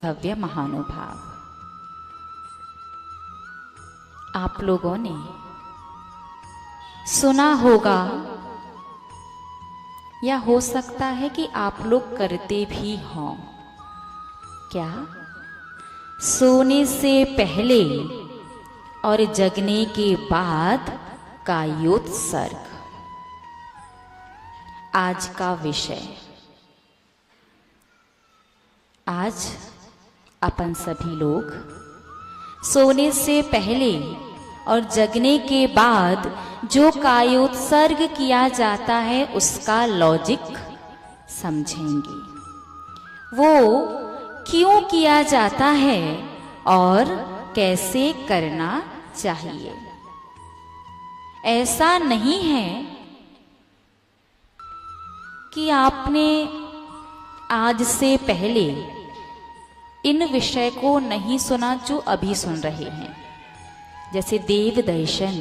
भव्य महानुभाव, आप लोगों ने सुना होगा या हो सकता है कि आप लोग करते भी हों। क्या? सोने से पहले और जगने के बाद कायोत्सर्ग आज का विषय। आज अपन सभी लोग सोने से पहले और जगने के बाद जो कायोत्सर्ग किया जाता है उसका लॉजिक समझेंगे। वो क्यों किया जाता है और कैसे करना चाहिए। ऐसा नहीं है कि आपने आज से पहले इन विषय को नहीं सुना जो अभी सुन रहे हैं, जैसे देव दर्शन,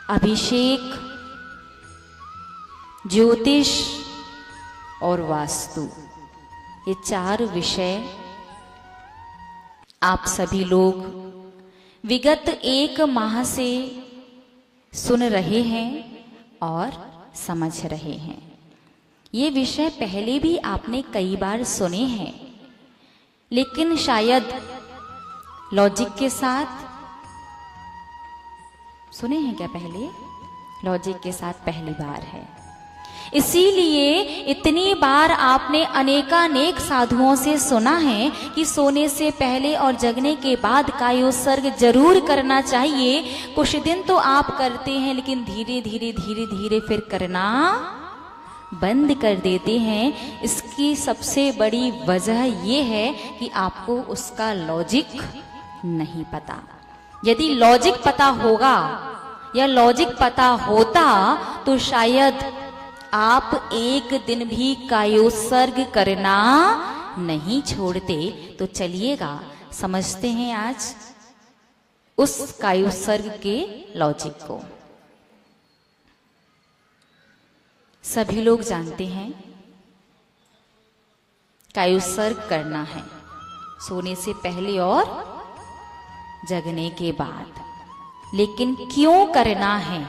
अभिषेक, ज्योतिष और वास्तु। ये चार विषय आप सभी लोग विगत 1 माह से सुन रहे हैं और समझ रहे हैं। ये विषय पहले भी आपने कई बार सुने हैं, लेकिन शायद लॉजिक के साथ सुने हैं क्या? पहले लॉजिक के साथ पहली बार है। इसीलिए इतनी बार आपने अनेकानेक साधुओं से सुना है कि सोने से पहले और जगने के बाद कायोत्सर्ग जरूर करना चाहिए। कुछ दिन तो आप करते हैं, लेकिन धीरे धीरे फिर करना बंद कर देते हैं। इसकी सबसे बड़ी वजह यह है कि आपको उसका लॉजिक नहीं पता। यदि लॉजिक पता होगा या लॉजिक पता होता तो शायद आप एक दिन भी कायोत्सर्ग करना नहीं छोड़ते। तो चलिएगा समझते हैं आज उस कायोत्सर्ग के लॉजिक को। सभी लोग जानते हैं कायोत्सर्ग करना है सोने से पहले और जगने के बाद, लेकिन क्यों करना है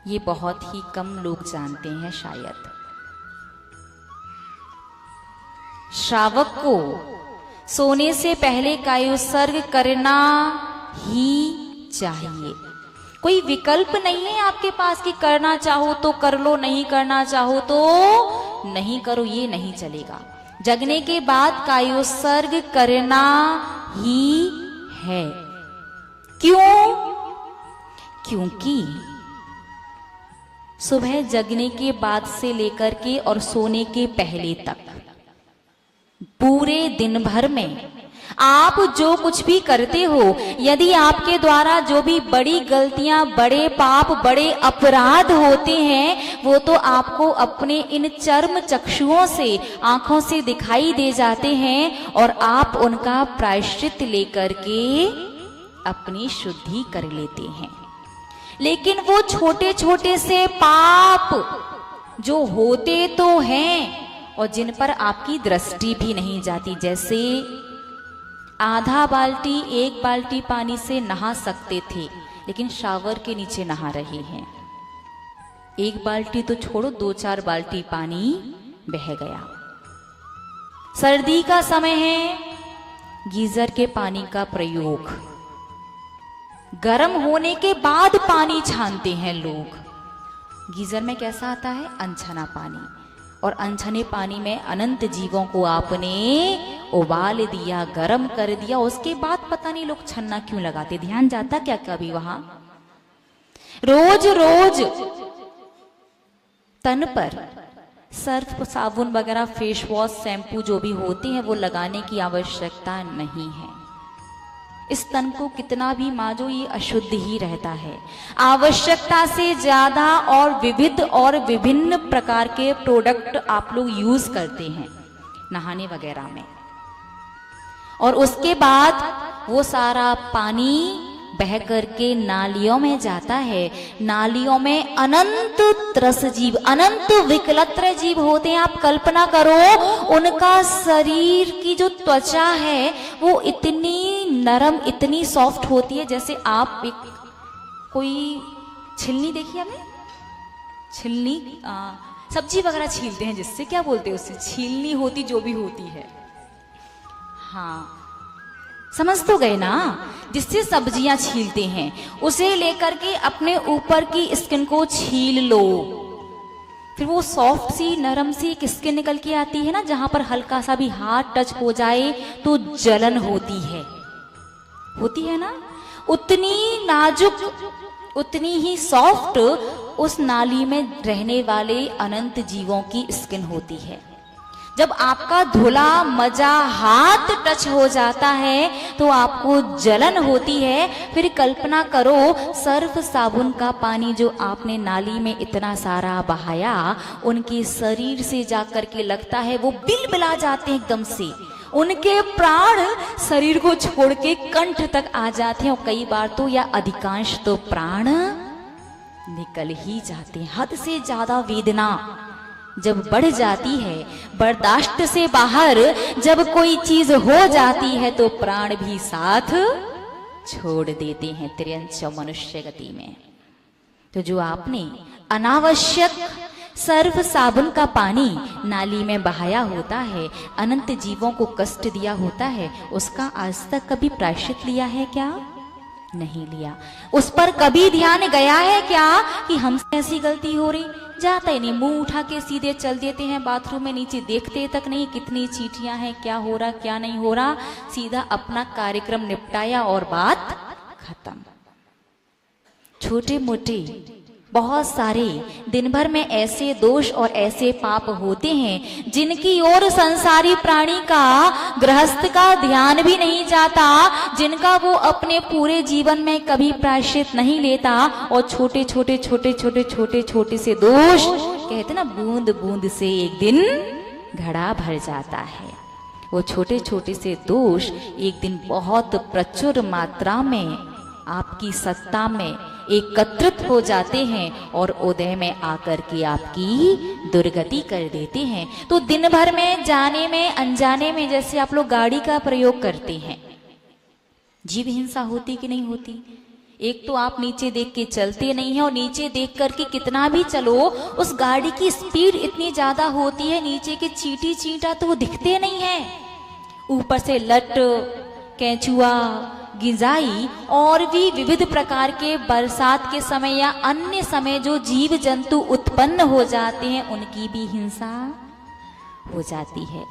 ये बहुत ही कम लोग जानते हैं। शायद श्रावक को सोने से पहले कायोत्सर्ग करना ही चाहिए। कोई विकल्प नहीं है आपके पास कि करना चाहो तो कर लो, नहीं करना चाहो तो नहीं करो, ये नहीं चलेगा। जगने के बाद कायोत्सर्ग करना ही है। क्यों? क्योंकि सुबह जगने के बाद से लेकर के और सोने के पहले तक पूरे दिन भर में आप जो कुछ भी करते हो, यदि आपके द्वारा जो भी बड़ी गलतियां, बड़े पाप, बड़े अपराध होते हैं, वो तो आपको अपने इन चर्म चक्षुओं से, आंखों से दिखाई दे जाते हैं और आप उनका प्रायश्चित लेकर के अपनी शुद्धि कर लेते हैं। लेकिन वो छोटे छोटे से पाप जो होते तो हैं और जिन पर आपकी दृष्टि भी नहीं जाती, जैसे आधा बाल्टी 1 बाल्टी पानी से नहा सकते थे, लेकिन शावर के नीचे नहा रहे हैं। 1 बाल्टी तो छोड़ो, 2-4 बाल्टी पानी बह गया। सर्दी का समय है, गीजर के पानी का प्रयोग, गर्म होने के बाद पानी छानते हैं लोग। गीजर में कैसा आता है? अनछना पानी, और अनछने पानी में अनंत जीवों को आपने उबाल दिया, गर्म कर दिया। उसके बाद पता नहीं लोग छन्ना क्यों लगाते, ध्यान जाता क्या कभी वहां? रोज रोज तन पर सर्फ, साबुन वगैरह, फेस वॉश, शैम्पू जो भी होते हैं वो लगाने की आवश्यकता नहीं है। इस तन को कितना भी मांजो ये अशुद्ध ही रहता है। आवश्यकता से ज्यादा और विविध और विभिन्न प्रकार के प्रोडक्ट आप लोग यूज करते हैं नहाने वगैरह में, और उसके बाद वो सारा पानी बह करके नालियों में जाता है। नालियों में अनंत त्रस जीव, अनंत विकलत्र जीव होते हैं। आप कल्पना करो, उनका शरीर की जो त्वचा है वो इतनी नरम, इतनी सॉफ्ट होती है, जैसे आप एक कोई छिलनी देखी आपने, छिलनी सब्जी वगैरह छीलते हैं जिससे, क्या बोलते हैं उससे, छीलनी होती जो भी होती है, हाँ समझ तो गए ना, जिससे सब्जियां छीलते हैं, उसे लेकर के अपने ऊपर की स्किन को छील लो, फिर वो सॉफ्ट सी नरम सी एक स्किन निकल के आती है ना, जहां पर हल्का सा भी हाथ टच हो जाए तो जलन होती है ना, उतनी नाजुक, उतनी ही सॉफ्ट उस नाली में रहने वाले अनंत जीवों की स्किन होती है। जब आपका धुला मजा हाथ टच हो जाता है तो आपको जलन होती है। फिर कल्पना करो, सर्फ साबुन का पानी जो आपने नाली में इतना सारा बहाया, उनके शरीर से जाकर के लगता है वो बिलबिला जाते हैं एकदम से, उनके प्राण शरीर को छोड़ के कंठ तक आ जाते हैं, और कई बार तो या अधिकांश तो प्राण निकल ही जाते हैं। हद से ज्यादा वेदना जब बढ़ जाती है, बर्दाश्त से बाहर जब कोई चीज हो जाती है तो प्राण भी साथ छोड़ देते हैं त्रियंच मनुष्य गति में। तो जो आपने अनावश्यक सर्फ साबुन का पानी नाली में बहाया होता है, अनंत जीवों को कष्ट दिया होता है, उसका आज तक कभी प्रायश्चित लिया है क्या? नहीं लिया। उस पर कभी ध्यान गया है क्या कि हमसे ऐसी गलती हो रही? जाता ही नहीं, मुंह उठा के सीधे चल देते हैं बाथरूम में, नीचे देखते तक नहीं कितनी चींटियां हैं, क्या हो रहा क्या नहीं हो रहा, सीधा अपना कार्यक्रम निपटाया और बात खत्म। छोटे मोटे बहुत सारे दिन भर में ऐसे दोष और ऐसे पाप होते हैं जिनकी ओर संसारी प्राणी का, गृहस्थ का ध्यान भी नहीं जाता, जिनका वो अपने पूरे जीवन में कभी प्रायश्चित नहीं लेता, और छोटे छोटे छोटे छोटे छोटे छोटे से दोष, कहते ना बूंद बूंद से एक दिन घड़ा भर जाता है। वो छोटे छोटे से दोष एक दिन बहुत प्रचुर मात्रा में आपकी सत्ता में एकत्रित हो जाते हैं और उदय में आकर के आपकी दुर्गति कर देते हैं। तो दिन भर में जाने में अनजाने में जैसे आप लोग गाड़ी का प्रयोग करते हैं, जीव हिंसा होती कि नहीं होती? एक तो आप नीचे देख के चलते नहीं है, और नीचे देख करके कितना भी चलो उस गाड़ी की स्पीड इतनी ज्यादा होती है, नीचे के चींटी चींटा तो वो दिखते नहीं है, ऊपर से लट, केंचुआ, गिजाई और भी विविध प्रकार के बरसात के समय या अन्य समय जो जीव जंतु उत्पन्न हो जाते हैं, उनकी भी हिंसा हो जाती है।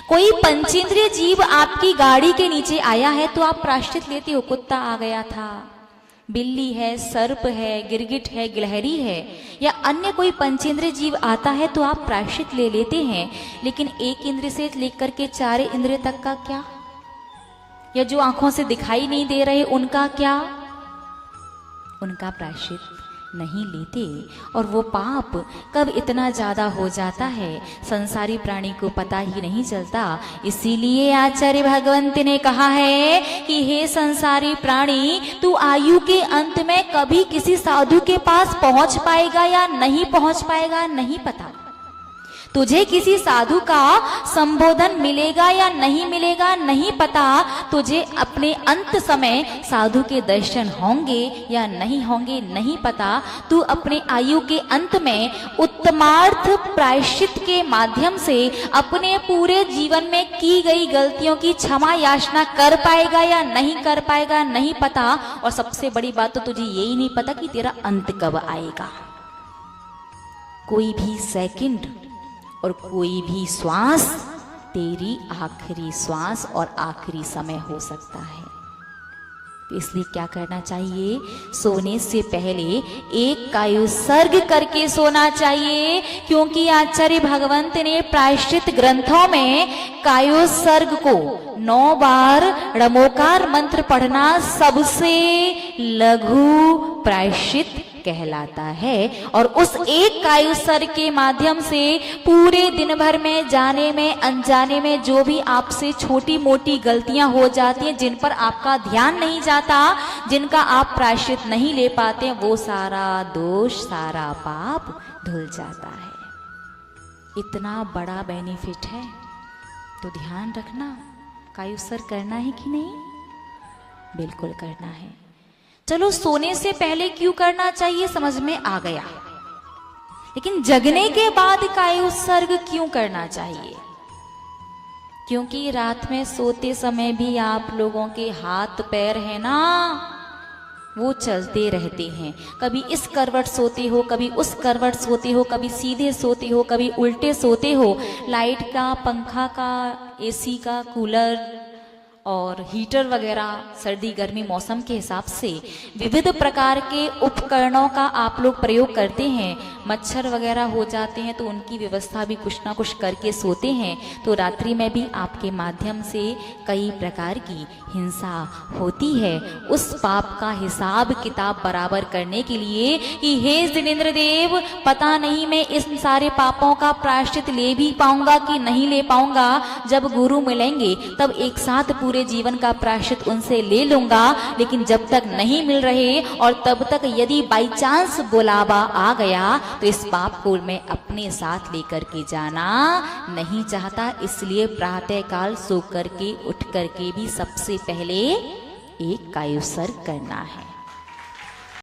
कोई पंचेंद्रिय जीव आपकी गाड़ी के नीचे आया है तो आप प्रायश्चित लेते हो, कुत्ता आ गया था, बिल्ली है, सर्प है, गिरगिट है, गिलहरी है, या अन्य कोई पंचेंद्रिय जीव आता है तो आप प्रायश्चित ले लेते हैं। लेकिन एक इंद्र से लेकर के 4 इंद्रिय तक का क्या, या जो आंखों से दिखाई नहीं दे रहे उनका क्या? उनका प्रायश्चित नहीं लेते। और वो पाप कब इतना ज्यादा हो जाता है संसारी प्राणी को पता ही नहीं चलता। इसीलिए आचार्य भगवंत ने कहा है कि हे संसारी प्राणी, तू आयु के अंत में कभी किसी साधु के पास पहुंच पाएगा या नहीं पहुंच पाएगा नहीं पता। तुझे किसी साधु का संबोधन मिलेगा या नहीं मिलेगा नहीं पता। तुझे अपने अंत समय साधु के दर्शन होंगे या नहीं होंगे नहीं पता। तू अपने आयु के अंत में उत्तमार्थ प्रायश्चित के माध्यम से अपने पूरे जीवन में की गई गलतियों की क्षमा याचना कर पाएगा या नहीं कर पाएगा नहीं पता। और सबसे बड़ी बात तो तुझे यही नहीं पता कि तेरा अंत कब आएगा। कोई भी सेकंड और कोई भी श्वास तेरी आखिरी श्वास और आखिरी समय हो सकता है। तो इसलिए क्या करना चाहिए? सोने से पहले एक कायुसर्ग करके सोना चाहिए, क्योंकि आचार्य भगवंत ने प्रायश्चित ग्रंथों में कायुसर्ग को 9 बार णमोकार मंत्र पढ़ना सबसे लघु प्रायश्चित कहलाता है। और उस एक कायुसर्ग के माध्यम से पूरे दिन भर में जाने में अनजाने में जो भी आपसे छोटी मोटी गलतियां हो जाती हैं, जिन पर आपका ध्यान नहीं जाता, जिनका आप प्रायश्चित नहीं ले पाते, वो सारा दोष सारा पाप धुल जाता है। इतना बड़ा बेनिफिट है, तो ध्यान रखना, कायुसर्ग करना है कि नहीं? बिल्कुल करना है। चलो, सोने से पहले क्यों करना चाहिए समझ में आ गया, लेकिन जगने के बाद कायुसर्ग क्यों करना चाहिए? क्योंकि रात में सोते समय भी आप लोगों के हाथ पैर है ना, वो चलते रहते हैं। कभी इस करवट सोते हो, कभी उस करवट सोते हो, कभी सीधे सोते हो, कभी उल्टे सोते हो। लाइट का, पंखा का, एसी का, कूलर और हीटर वगैरह सर्दी गर्मी मौसम के हिसाब से विविध प्रकार के उपकरणों का आप लोग प्रयोग करते हैं। मच्छर वगैरह हो जाते हैं तो उनकी व्यवस्था भी कुछ ना कुछ करके सोते हैं। तो रात्रि में भी आपके माध्यम से कई प्रकार की हिंसा होती है। उस पाप का हिसाब किताब बराबर करने के लिए कि हे जिनेंद्र देव, पता नहीं मैं इस सारे पापों का प्रायश्चित ले भी पाऊंगा कि नहीं ले पाऊंगा। जब गुरु मिलेंगे तब एक साथ पूरे जीवन का प्रायश्चित उनसे ले लूंगा, लेकिन जब तक नहीं मिल रहे और तब तक यदि बाई चांस बुलावा आ गया तो इस पाप को मैं अपने साथ लेकर के जाना नहीं चाहता। इसलिए प्रातः काल सो करके उठ करके भी सबसे पहले एक कायुसर्ग करना है।